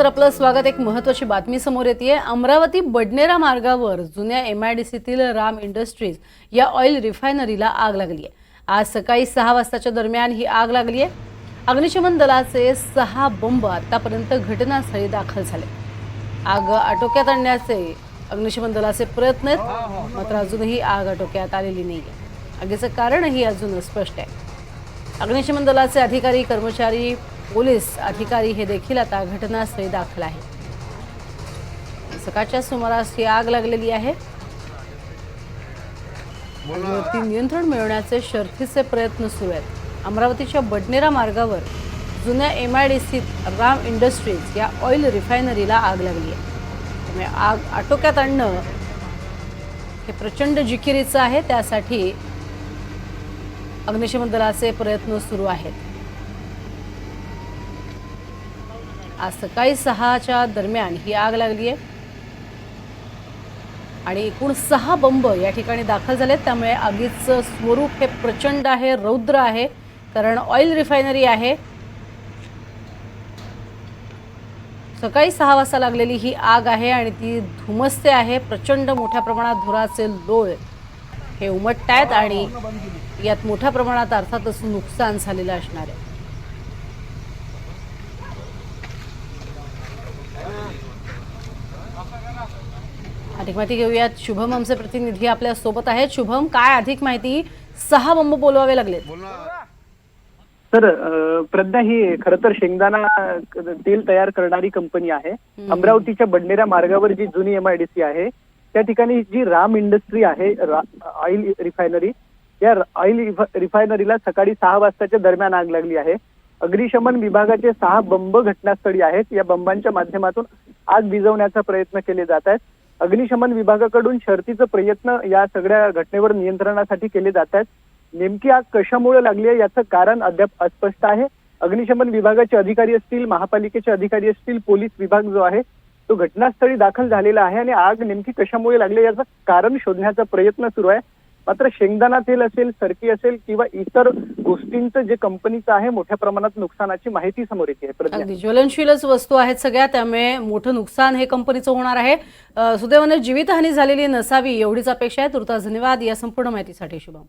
तर आपलं स्वागत। एक महत्त्वाची बातमी समोर येते। अमरावती बडनेरा मार्गावर जुन्या एमआयडीसीतील राम इंडस्ट्रीज या ऑइल रिफायनरीला आग लागली आहे। आज सकाळी 6 वाजताच्या दरम्यान ही आग लागली आहे। अग्निशमन दलाचे 6 बंब आतापर्यंत घटनास्थळी दाखल झाले। आग आटोक्यात आणण्याचे अग्निशमन दलाचे प्रयत्न आहेत, मात्र अजूनही आग आटोक्यात आलेली नाहीये। आगीचं कारणही अजून स्पष्ट आहे। अग्निशमन दलाचे अधिकारी, कर्मचारी, पोलीस अधिकारी हे देखील आता घटनास्थळी दाखल आहे। सकाळच्या सुमारास ही आग लागलेली आहे। आगीवरती नियंत्रण मिळवण्याचे शर्थीचे प्रयत्न सुरू आहेत। अमरावतीच्या बडनेरा मार्गावर जुन्या एमआयडीसीत राम इंडस्ट्रीज या ऑइल रिफायनरीला आग लागली आहे। त्यामुळे आग आटोक्यात आणणं हे प्रचंड जिकिरीचं आहे। त्यासाठी अग्निशमन दलाचे प्रयत्न सुरू आहेत। आज सकाळी 6च्या दरम्यान ही आग लागली आहे आणि एकूण 6 बंब या ठिकाणी दाखल झालेत। त्यामुळे आगीचं स्वरूप हे प्रचंड आहे, रौद्र आहे, कारण ऑइल रिफायनरी आहे। सकाळी 6 वाजता लागलेली ही आग आहे आणि ती धुमसते आहे। प्रचंड मोठ्या प्रमाणात धुराचे लोळ हे उमटतायत आणि यात मोठ्या प्रमाणात अर्थातच नुकसान झालेलं असणार आहे। अधिक माहिती घेऊयात। शुभम आमचे प्रतिनिधी आपल्या सोबत आहेत। शुभम, काय अधिक माहिती? 6 बंब बोलवावे लागलेत। सर, प्रज्ञा ही खरं तर शेंगदाणा तेल तयार करणारी कंपनी आहे। अमरावतीच्या बडनेरा मार्गावर जी जुनी एमआयडीसी आहे त्या ठिकाणी जी राम इंडस्ट्री आहे, ऑइल रिफायनरी, या ऑइल रिफायनरीला सकाळी 6 वाजताच्या दरम्यान आग लागली आहे। अग्निशमन विभागाचे 6 बंब घटनास्थळी आहेत। या बंबांच्या माध्यमातून आग विझवण्याचा प्रयत्न केले जात आहेत। अग्निशमन विभागाकडून शर्थीचे प्रयत्न या सगळ्या घटनेवर नियंत्रणासाठी केले जात आहेत। नेमकी आग कशामुळे लागली आहे याचं कारण अद्याप अस्पष्ट आहे। अग्निशमन विभागाचे अधिकारी असतील, महापालिकेचे अधिकारी असतील, पोलीस विभाग जो आहे तो घटनास्थळी दाखल झालेला आहे आणि आग नेमकी कशामुळे लागली याचं कारण शोधण्याचा प्रयत्न सुरू आहे। मात्र शेंगदाणा तेल असेल, सरकी असेल किंवा इतर गोष्टींचं जे कंपनीचं आहे मोठ्या प्रमाणात नुकसानाची माहिती समोर येते। अगदी ज्वलनशीलच वस्तू आहेत सगळ्या, त्यामुळे मोठं नुकसान हे कंपनीचं होणार आहे। सुदैवाने जीवितहानी झालेली नसावी एवढीच अपेक्षा आहे। तुर्तास धन्यवाद या संपूर्ण माहितीसाठी शुभम।